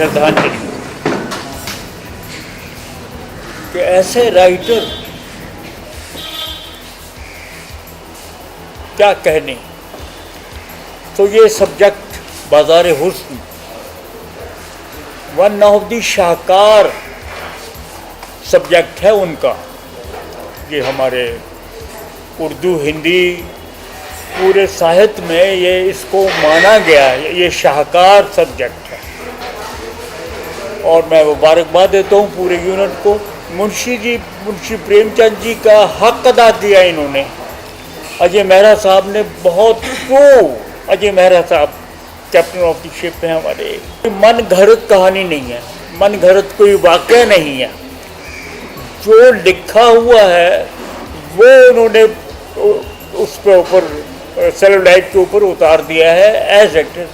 श्रद्धांजलि कि ऐसे राइटर क्या कहने। तो ये सब्जेक्ट बाज़ार हुस्न one of the Shahkar subject है उनका। ये हमारे उर्दू हिंदी पूरे साहित्य में ये इसको माना गया है, ये शाहकार सब्जेक्ट है। और मैं मुबारकबाद देता हूँ पूरे यूनिट को। मुंशी प्रेमचंद जी का हक अदा किया इन्होंने। अजय मेहरा साहब ने बहुत अजय मेहरा साहब कैप्टन ऑफ द शिप है हमारे। मन घड़त कहानी नहीं है, मन घड़त कोई वाक़या नहीं है। जो लिखा हुआ है वो उन्होंने उस पे ऊपर सेलुलाइट के ऊपर उतार दिया है एज इट इज।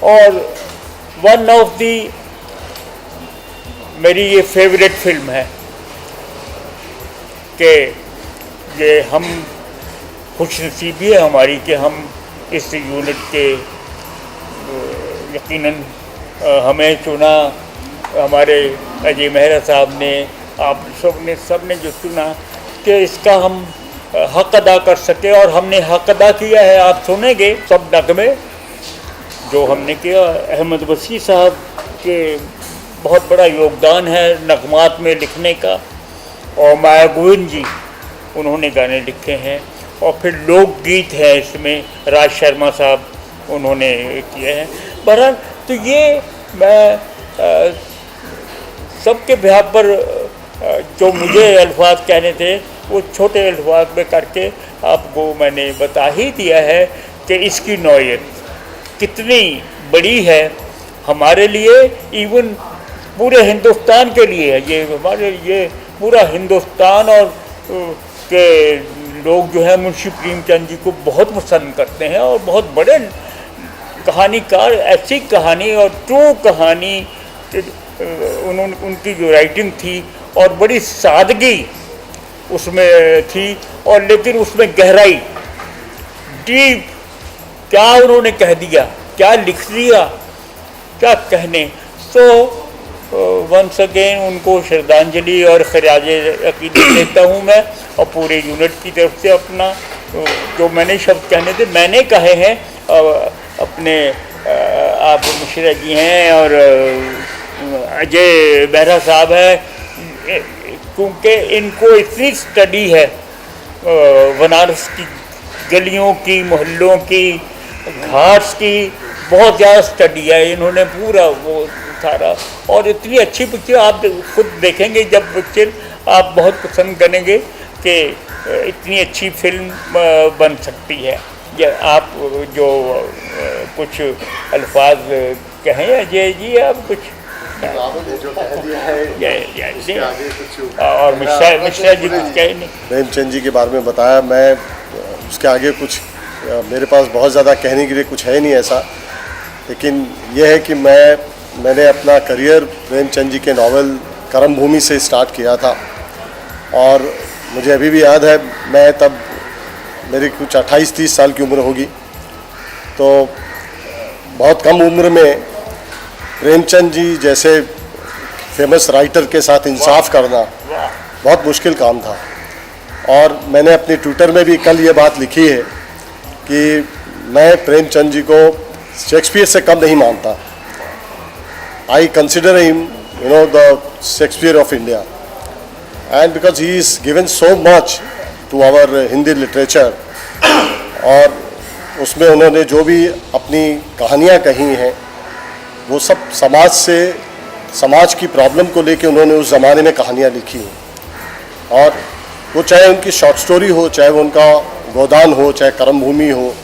और वन ऑफ दी मेरी ये फेवरेट फिल्म है कि ये हम खुशनसीबी है हमारी कि हम इस यूनिट के यकीनन हमें चुना हमारे अजय मेहरा साहब ने, आप सब ने जो चुना कि इसका हम हक अदा कर सके। और हमने हक अदा किया है। आप सुनेंगे सब नगमे जो हमने किया। अहमद वसी साहब के बहुत बड़ा योगदान है नगमात में लिखने का। और माया गोविंद जी उन्होंने गाने लिखे हैं। और फिर लोकगीत है इसमें, राज शर्मा साहब उन्होंने किए हैं। बहरहाल तो ये मैं सबके ब्याह पर जो मुझे अल्फाज कहने थे वो छोटे अल्फाज में करके आपको मैंने बता ही दिया है कि इसकी नौयत कितनी बड़ी है हमारे लिए, इवन पूरे हिंदुस्तान के लिए है। ये हमारे ये पूरा हिंदुस्तान और के लोग जो है मुंशी प्रेमचंद जी को बहुत पसंद करते हैं। और बहुत बड़े कहानीकार, ऐसी कहानी और ट्रू कहानी उनकी जो राइटिंग थी और बड़ी सादगी उसमें थी। और लेकिन उसमें गहराई, डीप, क्या उन्होंने कह दिया, क्या लिख दिया, क्या कहने। सो वंस अगेन उनको श्रद्धांजलि और खराजे अकीदत देता हूँ मैं। और पूरे यूनिट की तरफ से अपना जो मैंने शब्द कहने थे मैंने कहे हैं। अपने आप मिश्रा जी हैं और अजय मेहरा साहब है, क्योंकि इनको इतनी स्टडी है बनारस की गलियों की, मोहल्लों की, घाट्स की, बहुत ज़्यादा स्टडी है इन्होंने पूरा वो सारा। और इतनी अच्छी पिक्चर आप खुद देखेंगे जब पिक्चर आप बहुत पसंद करेंगे कि इतनी अच्छी फिल्म बन सकती है। या आप जो कुछ अल्फाज कहें अजय जी, आप कुछ जो कह दिया है और मिश्रा जी कुछ कहे नहीं। प्रेमचंद जी के बारे में बताया, मैं उसके आगे कुछ मेरे पास बहुत ज़्यादा कहने के लिए कुछ है नहीं ऐसा। लेकिन यह है कि मैंने अपना करियर प्रेमचंद जी के नावल कर्म भूमि से स्टार्ट किया था। और मुझे अभी भी याद है, मैं तब मेरी कुछ 28-30 साल की उम्र होगी। तो बहुत कम उम्र में प्रेमचंद जी जैसे फेमस राइटर के साथ इंसाफ करना बहुत मुश्किल काम था। और मैंने अपने ट्विटर में भी कल ये बात लिखी है कि मैं प्रेमचंद जी को शेक्सपियर से कम नहीं मानता। I consider him the Shakespeare of India, and because he is given so much to our Hindi literature. और उसमें उन्होंने जो भी अपनी कहानियाँ कही हैं वो सब समाज की प्रॉब्लम को लेके उन्होंने उस ज़माने में कहानियाँ लिखी हैं। और वो चाहे उनकी शॉर्ट स्टोरी हो, चाहे वो उनका गोदान हो, चाहे कर्म भूमि हो,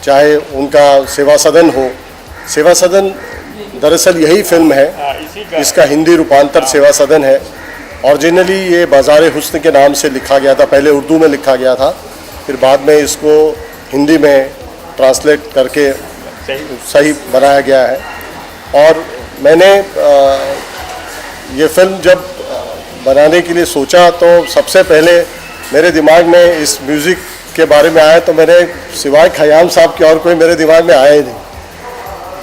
चाहे उनका सेवा सदन हो। सेवा सदन दरअसल यही फिल्म है, इसका हिंदी रूपांतर सेवा सदन है। ओरिजिनली ये बाज़ार हुस्न के नाम से लिखा गया था, पहले उर्दू में लिखा गया था, फिर बाद में इसको हिंदी में ट्रांसलेट करके सही बनाया गया है। और मैंने ये फिल्म जब बनाने के लिए सोचा तो सबसे पहले मेरे दिमाग में इस म्यूज़िक के बारे में आया, तो मैंने सिवाय खयाम साहब के और कोई मेरे दिमाग में आया ही नहीं।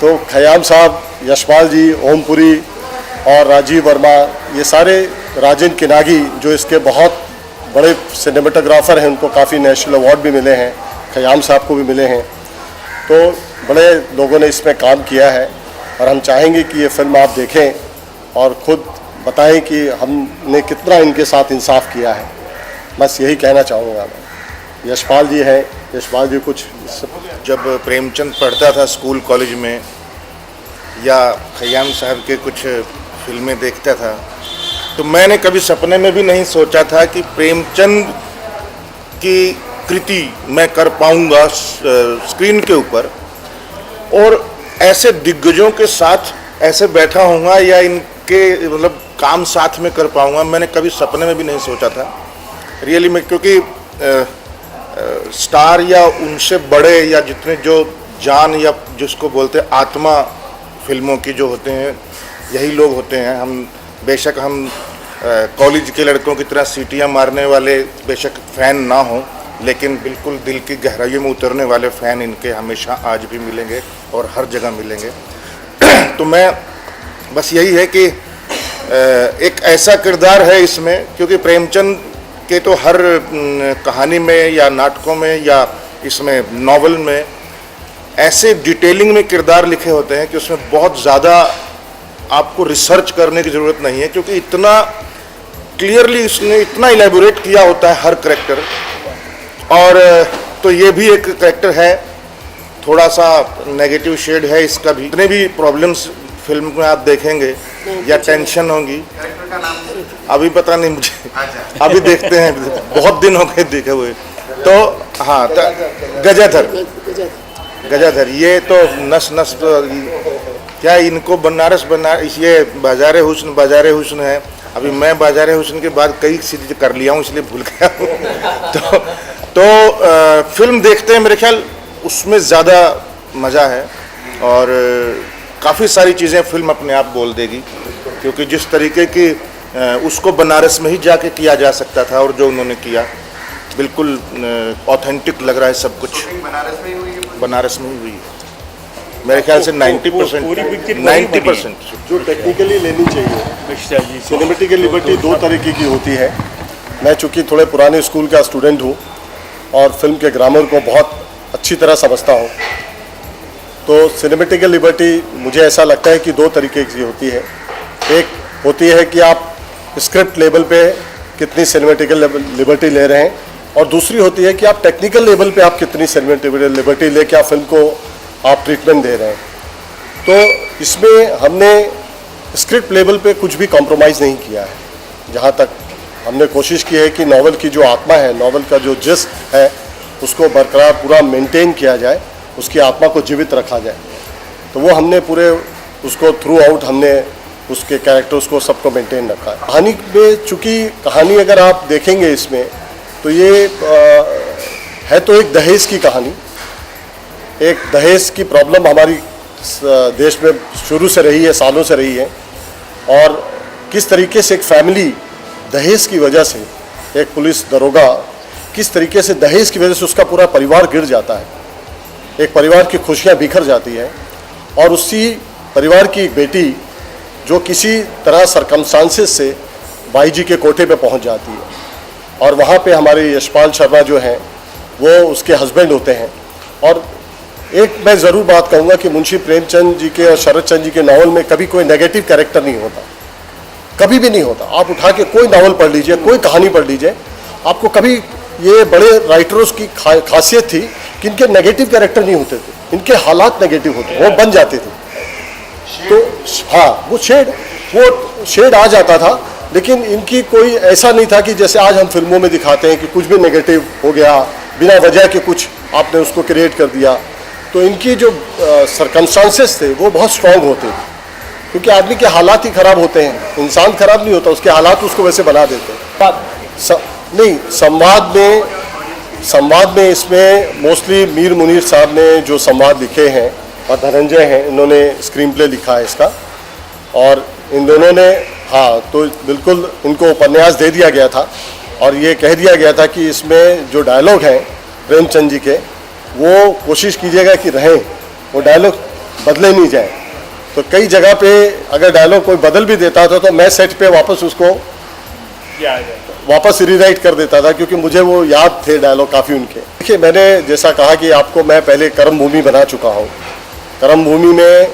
तो खयाम साहब यशपाल जी, ओमपुरी और राजीव वर्मा, ये सारे राजेंद्र किनागी जो इसके बहुत बड़े सिनेमेटोग्राफर हैं, उनको काफ़ी नेशनल अवार्ड भी मिले हैं, खयाम साहब को भी मिले हैं। तो बड़े लोगों ने इसमें काम किया है और हम चाहेंगे कि ये फिल्म आप देखें और ख़ुद बताएं कि हमने कितना इनके साथ इंसाफ किया है। बस यही कहना चाहूँगा मैं। यशपाल जी हैं, यशपाल जी कुछ। जब प्रेमचंद पढ़ता था स्कूल कॉलेज में या खयाम साहब के कुछ फिल्में देखता था, तो मैंने कभी सपने में भी नहीं सोचा था कि प्रेमचंद की कृति मैं कर पाऊंगा स्क्रीन के ऊपर और ऐसे दिग्गजों के साथ ऐसे बैठा हूँगा या इनके मतलब काम साथ में कर पाऊंगा। मैंने कभी सपने में भी नहीं सोचा था रियली में, क्योंकि स्टार या उनसे बड़े या जितने जो जान या जिसको बोलते हैं आत्मा फिल्मों की जो होते हैं, यही लोग होते हैं। हम बेशक हम कॉलेज के लड़कों की तरह सीटियां मारने वाले बेशक फ़ैन ना हों, लेकिन बिल्कुल दिल की गहराइयों में उतरने वाले फ़ैन इनके हमेशा आज भी मिलेंगे और हर जगह मिलेंगे। तो मैं बस यही है कि एक ऐसा किरदार है इसमें, क्योंकि प्रेमचंद के तो हर कहानी में या नाटकों में या इसमें नॉवल में ऐसे डिटेलिंग में किरदार लिखे होते हैं कि उसमें बहुत ज़्यादा आपको रिसर्च करने की ज़रूरत नहीं है, क्योंकि इतना क्लियरली इसने इतना इलेबोरेट किया होता है हर करेक्टर। और तो ये भी एक करेक्टर है, थोड़ा सा नेगेटिव शेड है इसका भी। जितने भी प्रॉब्लम्स फिल्म में आप देखेंगे या टेंशन होंगी, अभी पता नहीं मुझे, अभी देखते हैं, बहुत दिन हो गए देखे हुए। तो हाँ, गजाधर ये तो नस नस तो क्या इनको बनारस ये बाजार हुस्न है। अभी मैं बाजार हुस्न के बाद कई चीज़ें कर लिया हूँ, इसलिए भूल गया हूँ। तो फिल्म देखते हैं, मेरे ख्याल उसमें ज़्यादा मज़ा है और काफ़ी सारी चीज़ें फिल्म अपने आप बोल देगी, क्योंकि जिस तरीके की उसको बनारस में ही जाके किया जा सकता था और जो उन्होंने किया बिल्कुल ऑथेंटिक लग रहा है सब कुछ। बनारस में ही हुई है मेरे ख्याल से 90%। जो टेक्निकली लेनी चाहिए, सिनेमेटिकल लिबर्टी दो तरीके की होती है। मैं चूँकि थोड़े पुराने स्कूल का स्टूडेंट हूँ और फिल्म के ग्रामर को बहुत अच्छी तरह समझता हूँ, तो सिनेमेटिकल लिबर्टी मुझे ऐसा लगता है कि दो तरीके की होती है। एक होती है कि आप स्क्रिप्ट लेवल पे कितनी सिनेमेटिकल लिबर्टी ले रहे हैं, और दूसरी होती है कि आप टेक्निकल लेवल पे आप कितनी सिनेमेटिकल लिबर्टी लेके आप फिल्म को आप ट्रीटमेंट दे रहे हैं। तो इसमें हमने स्क्रिप्ट लेवल पे कुछ भी कॉम्प्रोमाइज़ नहीं किया है। जहाँ तक हमने कोशिश की है कि नॉवल की जो आत्मा है, नॉवल का जो जिस्म है, उसको बरकरार पूरा मेंटेन किया जाए, उसकी आत्मा को जीवित रखा जाए। तो वो हमने पूरे उसको थ्रू आउट हमने उसके कैरेक्टर्स को सबको मेंटेन रखा है। कहानी में चूँकि कहानी अगर आप देखेंगे इसमें, तो ये है तो एक दहेज की कहानी। एक दहेज की प्रॉब्लम हमारी देश में शुरू से रही है, सालों से रही है, और किस तरीके से एक फैमिली दहेज की वजह से, एक पुलिस दरोगा किस तरीके से दहेज की वजह से उसका पूरा परिवार गिर जाता है, एक परिवार की खुशियाँ बिखर जाती है, और उसी परिवार की एक बेटी जो किसी तरह सरकमस्टांसेस से बाई जी के कोठे पे पहुंच जाती है, और वहाँ पे हमारे यशपाल शर्मा जो हैं वो उसके हस्बैंड होते हैं। और एक मैं ज़रूर बात कहूँगा कि मुंशी प्रेमचंद जी के और शरद चंद्र जी के नावल में कभी कोई नेगेटिव कैरेक्टर नहीं होता, कभी भी नहीं होता। आप उठा के कोई नावल पढ़ लीजिए, कोई कहानी पढ़ लीजिए, आपको कभी, ये बड़े राइटर्स की खासियत थी कि इनके नेगेटिव कैरेक्टर नहीं होते थे, इनके हालात नेगेटिव होते, वो बन जाते थे। तो हाँ, वो शेड आ जाता था, लेकिन इनकी कोई ऐसा नहीं था कि जैसे आज हम फिल्मों में दिखाते हैं कि कुछ भी नेगेटिव हो गया, बिना वजह के कुछ आपने उसको क्रिएट कर दिया। तो इनकी जो सरकमस्टांसेस थे वो बहुत स्ट्रांग होते थे, क्योंकि आदमी के हालात ही ख़राब होते हैं, इंसान ख़राब नहीं होता, उसके हालात उसको वैसे बना देते हैं। नहीं, संवाद में इसमें मोस्टली मीर मुनीर साहब ने जो संवाद लिखे हैं, और धनंजय हैं, इन्होंने स्क्रीन प्ले लिखा है इसका, और इन दोनों ने, हाँ, तो बिल्कुल इनको उपन्यास दे दिया गया था, और ये कह दिया गया था कि इसमें जो डायलॉग हैं प्रेमचंद जी के, वो कोशिश कीजिएगा कि रहें, वो डायलॉग बदले नहीं जाए। तो कई जगह पे अगर डायलॉग कोई बदल भी देता था तो मैं सेट पे वापस उसको वापस रीराइट कर देता था, क्योंकि मुझे वो याद थे डायलॉग काफ़ी उनके। देखिए, मैंने जैसा कहा कि आपको मैं पहले कर्म भूमि बना चुका हूँ। कर्म भूमि में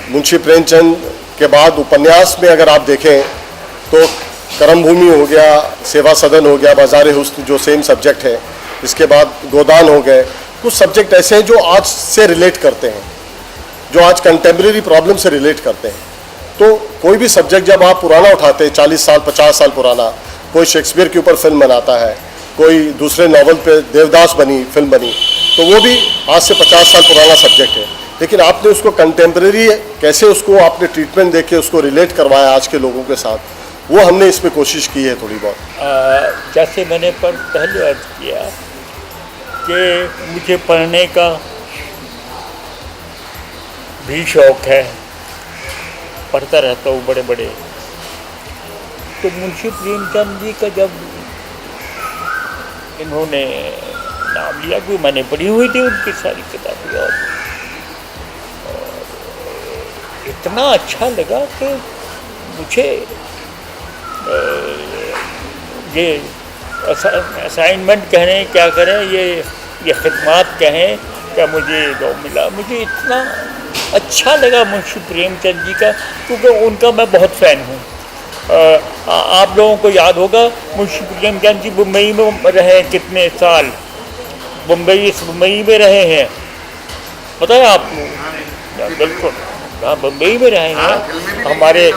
मुंशी प्रेमचंद के बाद उपन्यास में अगर आप देखें तो कर्म भूमि हो गया, सेवा सदन हो गया, बाज़ार हुस्न जो सेम सब्जेक्ट है, इसके बाद गोदान हो गए। कुछ सब्जेक्ट ऐसे हैं जो आज से रिलेट करते हैं, जो आज कंटेम्प्रेरी प्रॉब्लम से रिलेट करते हैं। तो कोई भी सब्जेक्ट जब आप पुराना उठाते हैं, 40 साल 50 साल पुराना, कोई शेक्सपियर के ऊपर फिल्म बनाता है, कोई दूसरे नॉवल पे देवदास बनी फिल्म बनी, तो वो भी आज से 50 साल पुराना सब्जेक्ट है। लेकिन आपने उसको कंटेम्प्रेरी कैसे उसको आपने ट्रीटमेंट देके उसको रिलेट करवाया आज के लोगों के साथ, वो हमने इसमें कोशिश की है थोड़ी बहुत। जैसे मैंने पहले अर्ज किया कि मुझे पढ़ने का भी शौक़ है, पढ़ता रहता हूँ बड़े बड़े। तो मुंशी प्रेमचंद जी का जब इन्होंने नाम लिया, कि मैंने पढ़ी हुई थी उनकी सारी किताबें, और इतना अच्छा लगा कि मुझे ये असाइनमेंट कहें क्या करें, ये खिदमत कहें क्या, मुझे जो मिला, मुझे इतना अच्छा लगा मुंशी प्रेमचंद जी का, क्योंकि उनका मैं बहुत फ़ैन हूँ। आप लोगों को याद होगा मुंशी प्रेमचंद जी मुंबई में रहे कितने साल, मुंबई में रहे हैं, पता है आपको? बिल्कुल, हाँ, मुंबई में रहे हैं। हमारे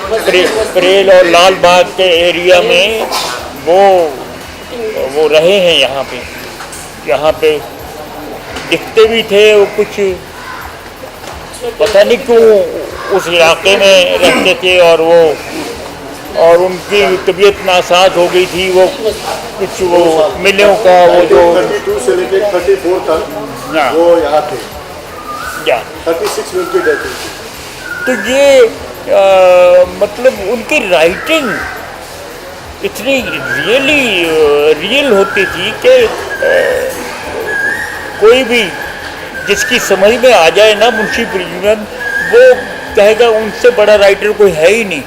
परेल और लाल बाग के एरिया में वो रहे हैं। यहाँ पे दिखते भी थे वो, कुछ पता नहीं क्यों उस इलाके में रहते थे, और उनकी तबीयत नासाज हो गई थी। वो कुछ वो मिलों का वो जो 32 से लेकर 34 तक वो यहाँ थे, क्या 36 में उनकी डेथ हुई थी। तो ये मतलब उनकी राइटिंग इतनी रियल होती थी कि कोई भी जिसकी समझ में आ जाए ना मुंशी प्रेमचंद, वो कहेगा उनसे बड़ा राइटर कोई है ही नहीं,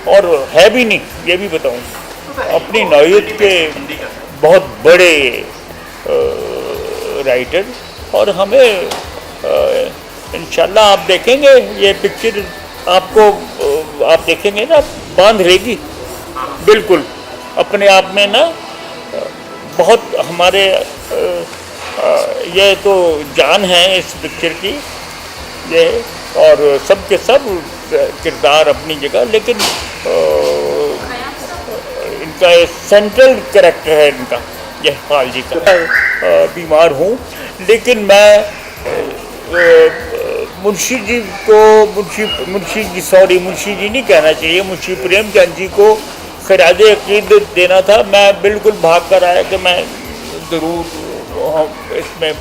और है भी नहीं, ये भी बताऊं। अपनी नौयत के बहुत बड़े राइटर, और हमें इंशाल्लाह आप देखेंगे ये पिक्चर, आपको आप देखेंगे ना, बांध लेगी बिल्कुल अपने आप में ना। बहुत हमारे ये तो जान है इस पिक्चर की, ये, और सब के सब किरदार अपनी जगह, लेकिन इनका सेंट्रल कैरेक्टर है इनका यशपाल जी का। बीमार हूँ, लेकिन मैं मुंशी जी नहीं कहना चाहिए, मुंशी प्रेमचंद जी को खराज अकीदत देना था। मैं बिल्कुल भाग कर आया कि मैं ज़रूर इसमें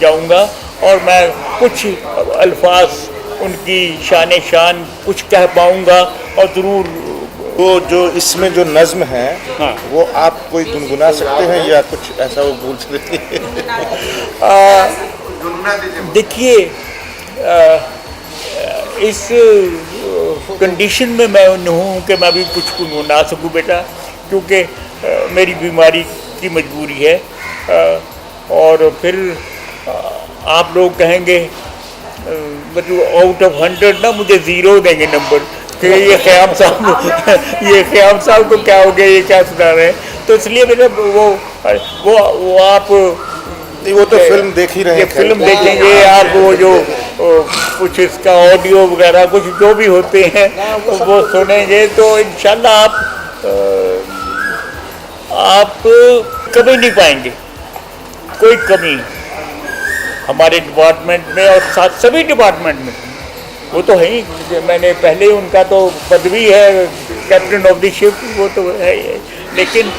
जाऊंगा, और मैं कुछ अल्फाज उनकी शान कुछ कह पाऊंगा, और ज़रूर वो जो इसमें जो नज़्म है, हाँ, वो आप कोई गुनगुना सकते हैं या कुछ ऐसा वो बोल सकते हैं? देखिए, इस कंडीशन में मैं नहीं हूँ कि मैं भी कुछ गुनगुना सकूँ बेटा, क्योंकि मेरी बीमारी की मजबूरी है। और फिर आप लोग कहेंगे, मतलब आउट ऑफ 100 ना मुझे 0 देंगे नंबर, कि ये ख़याम साहब को क्या हो गया, ये क्या सुना रहे हैं। तो इसलिए मेरा वो आप वो तो फिल्म देख ही रहे हैं, फिल्म देखेंगे आप, वो जो कुछ इसका ऑडियो वगैरह कुछ जो भी होते हैं वो सुनेंगे, तो इंशाल्लाह आप कभी नहीं पाएंगे कोई कमी हमारे डिपार्टमेंट में, और साथ सभी डिपार्टमेंट में। वो तो है ही, मैंने पहले उनका तो पदवी है कैप्टन ऑफ द शिप, वो तो है ही, लेकिन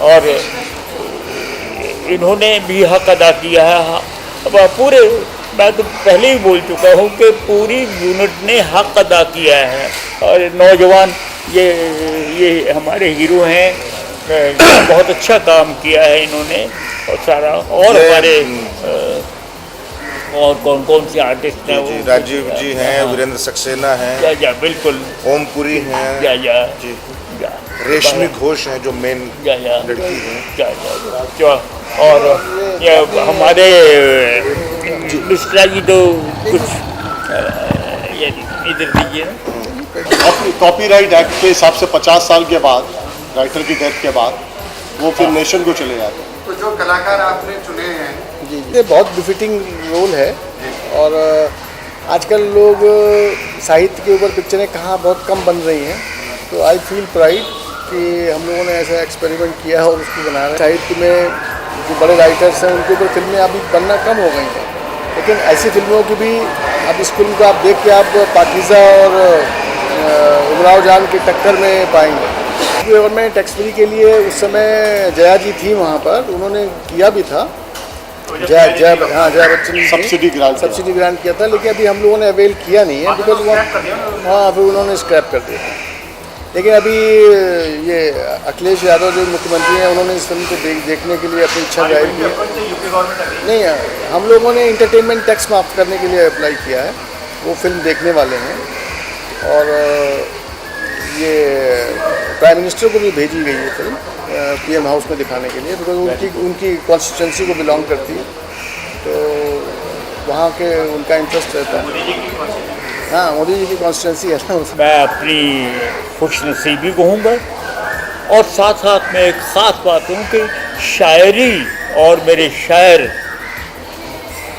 और इन्होंने भी हक अदा किया है। अब पूरे, मैं तो पहले ही बोल चुका हूँ कि पूरी यूनिट ने हक अदा किया है, और नौजवान ये हमारे हीरो हैं, बहुत अच्छा काम किया है इन्होंने, और सारा, और हमारे और कौन कौन से आर्टिस्ट हैं जी, वो राजीव जी हैं, हाँ। वीरेंद्र सक्सेना हैं, या बिल्कुल ओमपुरी हैं, या जी, या रेशमी घोष हैं जो मेन या लड़की हैं। क्या और ये हमारे मिश्रा जी तो कुछ ये इधर दीजिए ना। कॉपीराइट एक्ट के हिसाब से 50 साल के बाद, राइटर की डेथ के बाद, वो फिर नेशन को चले जाते हैं। तो जो कलाकार आपने चुने हैं जी ये बहुत बिफिटिंग रोल है। और आजकल लोग साहित्य के ऊपर पिक्चरें कहाँ बहुत कम बन रही हैं, तो आई फील प्राइड कि हम लोगों ने ऐसा एक्सपेरिमेंट किया है और उसको बना रहे हैं। साहित्य में जो बड़े राइटर्स हैं उनके ऊपर फिल्में अभी बनना कम हो गई हैं, लेकिन ऐसी फिल्मों की भी अब इस फिल्म को आप देख के आप पाकीज़ा और उमराव जान की टक्कर में पाएंगे। गवर्नमेंट टैक्स फ्री के लिए उस समय जया जी थी वहाँ पर, उन्होंने किया भी था, जया बच्चन जी सब्सिडी ग्रांट किया था, लेकिन अभी हम लोगों ने अवेल किया नहीं है बिकॉज वो हाँ फिर उन्होंने स्क्रैप कर दिया। लेकिन अभी ये अखिलेश यादव जो मुख्यमंत्री हैं उन्होंने इस फिल्म को देखने के लिए अपनी इच्छा जाहिर की है। नहीं, हम लोगों ने इंटरटेनमेंट टैक्स माफ़ करने के लिए अप्लाई किया है, वो फिल्म देखने वाले हैं। और ये प्राइम मिनिस्टर को भी भेजी गई है फिल्म पीएम हाउस में दिखाने के लिए, बिकॉज उनकी कॉन्स्टिट्यूंसी को बिलोंग करती है, तो वहाँ के उनका इंटरेस्ट रहता है। हाँ, मोदी जी की कॉन्स्टिट्यूंसी है ना उसमें। मैं अपनी खुशनसीबी कहूँगा और साथ साथ में एक ख़ास बात हूँ कि शायरी और मेरे शायर,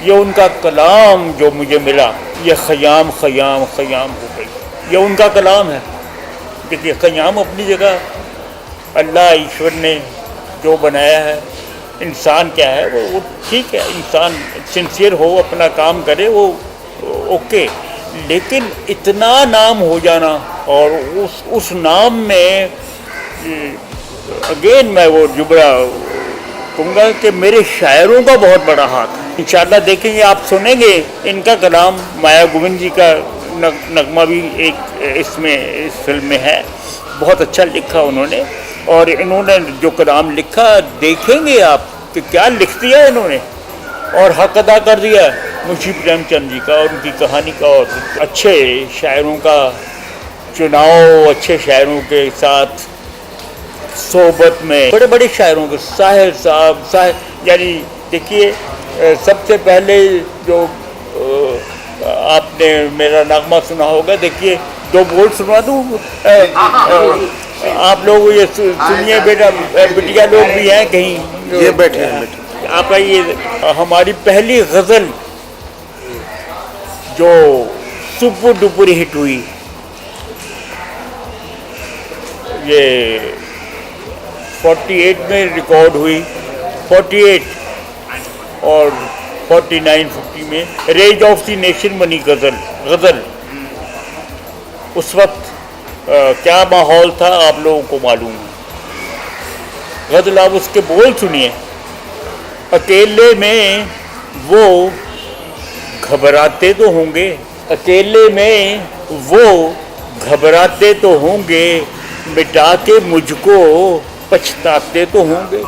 ये उनका कलाम जो मुझे मिला, ये ख़याम ख़याम ख़याम हो गई, ये उनका कलाम है। देखिए ख़याम अपनी जगह, अल्लाह ईश्वर ने जो बनाया है, इंसान क्या है वो ठीक है, इंसान सिंसियर हो, अपना काम करे, वो ओके। लेकिन इतना नाम हो जाना और उस नाम में अगेन मैं वो जुबड़ा कहूँगा कि मेरे शायरों का बहुत बड़ा हाथ है। इंशाल्लाह देखेंगे, आप सुनेंगे इनका कलाम, माया गोविंद जी का नगमा भी एक इसमें इस फिल्म में है, बहुत अच्छा लिखा उन्होंने। और इन्होंने जो कलाम लिखा देखेंगे आप कि क्या लिख दिया इन्होंने, और हक अदा कर दिया मुंशी प्रेमचंद जी का और उनकी कहानी का। और अच्छे शायरों का चुनाव, अच्छे शायरों के साथ सोबत में, बड़े बड़े शायरों के, साहिर साहब यानी देखिए सबसे पहले जो आपने मेरा नगमा सुना होगा, देखिए दो बोल सुना दूँ आप लोग, ये सुनिए बेटा, बिटिया लोग भी हैं कहीं, ये बैठे आप आइए। हमारी पहली गज़ल जो सुपर डुपर हिट हुई, ये 48 में रिकॉर्ड हुई, 48 और 49-50 में रेज ऑफ द नेशन बनी गज़ल। उस वक्त क्या माहौल था आप लोगों को मालूम है। गज़ल आप उसके बोल सुनिए, अकेले में वो घबराते तो होंगे, अकेले में वो घबराते तो होंगे, मिटा के मुझको पछताते तो होंगे।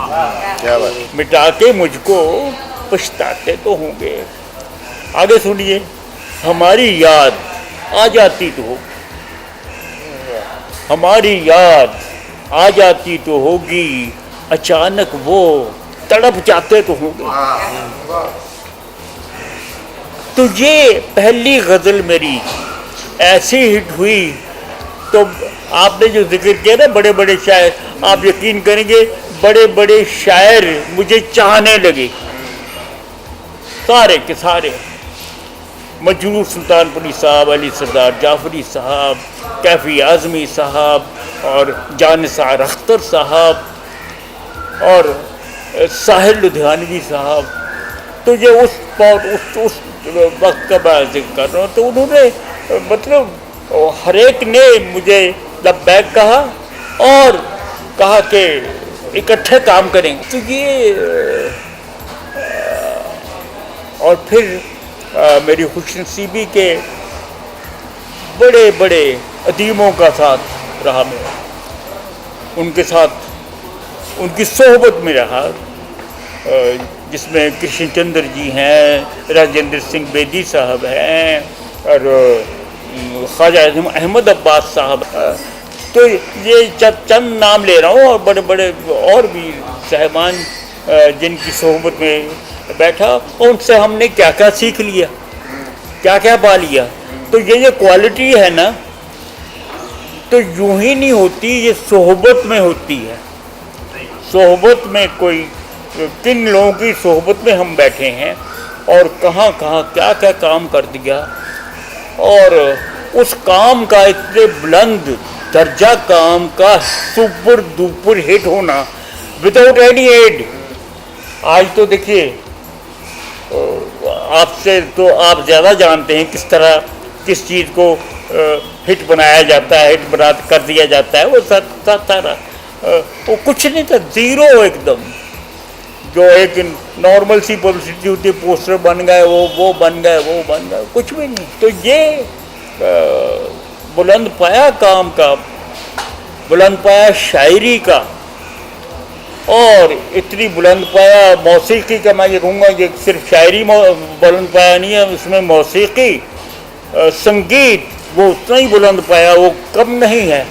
क्या बात, मिटा के मुझको पछताते तो होंगे। आगे सुनिए, हमारी याद आ जाती तो हो, हमारी याद आ जाती तो होगी, अचानक वो तड़प जाते तो होंगे। तो ये पहली गज़ल मेरी ऐसी हिट हुई, तो आपने जो जिक्र किया ना बड़े बड़े शायर, आप यकीन करेंगे बड़े बड़े शायर मुझे चाहने लगे, सारे के सारे। मजरूर सुल्तानपुरी साहब, अली सरदार जाफरी साहब, कैफी आज़मी साहब और जानिसार अख्तर साहब और साहिल लुधियानवी साहब। तो ये उस वक्त का मैं जिक्र कर रहा हूँ, तो उन्होंने मतलब हर एक ने मुझे लब्बैक कहा और कहा कि इकट्ठे काम करेंगे। तो ये और फिर मेरी खुशनसीबी के बड़े बड़े अदीमों का साथ रहा मैं, उनके साथ उनकी सोहबत में रहा। जिसमें कृष्णचंद्र जी हैं, राजेंद्र सिंह बेदी साहब हैं और ख्वाजा अहमद अब्बास साहब। तो ये चंद नाम ले रहा हूँ, और बड़े बड़े और भी साहिबान जिनकी सोहबत में बैठा, और उनसे हमने क्या क्या सीख लिया, क्या क्या पा लिया। तो ये क्वालिटी है ना, तो यूं ही नहीं होती, ये सोहबत में होती है। सोहबत में कोई किन लोगों की सोहबत में हम बैठे हैं और कहाँ कहाँ क्या क्या काम कर दिया, और उस काम का इतने बुलंद दर्जा काम का सुपर डुपर हिट होना विदाउट एनी एड। आज तो देखिए, आपसे तो आप ज़्यादा जानते हैं किस तरह किस चीज़ को हिट बनाया जाता है, हिट बना कर दिया जाता है। वो सारा वो कुछ नहीं था, ज़ीरो एकदम। जो एक नॉर्मल सी पब्लिसिटी होती है, पोस्टर बन गए, वो बन गए, वो बन गए, कुछ भी नहीं। तो ये बुलंद पाया काम का, बुलंद पाया शायरी का, और इतनी बुलंद पाया मौसीकी का। मैं ये कहूँगा, ये सिर्फ शायरी बुलंद पाया नहीं है, उसमें मौसीकी संगीत वो उतना ही बुलंद पाया, वो कम नहीं है।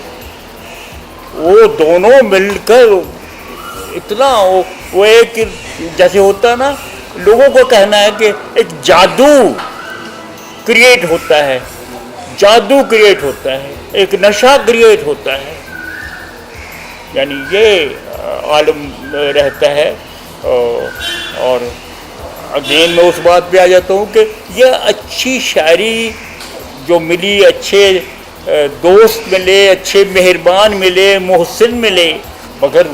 वो दोनों मिलकर इतना वो एक जैसे होता है ना, लोगों को कहना है कि एक जादू क्रिएट होता है, जादू क्रिएट होता है, एक नशा क्रिएट होता है, यानी ये आलम रहता है। और अगेन मैं उस बात पे आ जाता हूँ कि यह अच्छी शायरी जो मिली, अच्छे दोस्त मिले, अच्छे मेहरबान मिले, मोहसिन मिले, मगर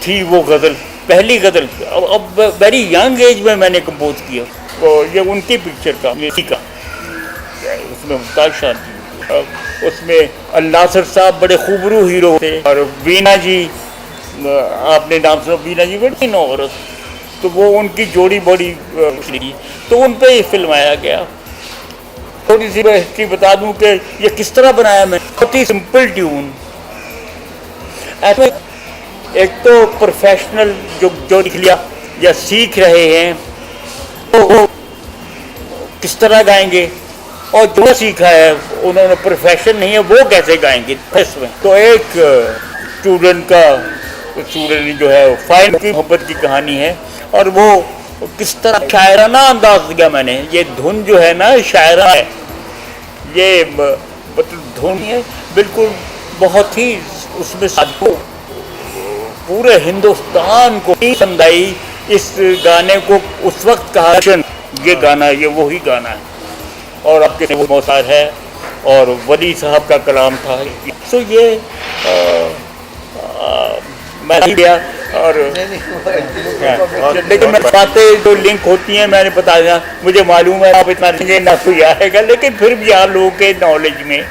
थी वो गज़ल, पहली गज़ल। अब वेरी यंग एज में मैंने कंपोज किया, तो ये उनकी पिक्चर का, उसमें मुमताज़ शांति, उसमें अल्लासर साहब बड़े खूबरू हीरो थे, और वीना जी, आपने नाम सुना, वीना जी बड़ी न औरत, तो वो उनकी जोड़ी बड़ी, तो उन पर ही फिल्माया गया। थोड़ी सी हिस्ट्री बता दूं कि ये किस तरह बनाया मैं। बहुत ही सिंपल ट्यून, ऐसे एक तो प्रोफेशनल जो लिख लिया या सीख रहे हैं, तो वो किस तरह गाएंगे, और जो सीखा है उन्होंने प्रोफेशन नहीं है, वो कैसे गाएंगे इसमें। तो एक स्टूडेंट जो है फाइन की मोहब्बत की कहानी है, और वो किस तरह शायराना अंदाज दिया मैंने। ये धुन जो है ना, शायरा है, ये मतलब धुन है बिल्कुल, बहुत ही उसमें साधु, पूरे हिंदुस्तान को पसंद आई। इस गाने को उस वक्त कहा ये गाना, ये वही गाना है, और आपके वो मौसार है, और वली साहब का कलाम था। सो ये मैं नहीं गया, और लेकिन मैं बातें जो लिंक होती हैं मैंने बता दिया। मुझे मालूम है आप इतना ना कोई आएगा, लेकिन फिर भी आप लोगों के नॉलेज में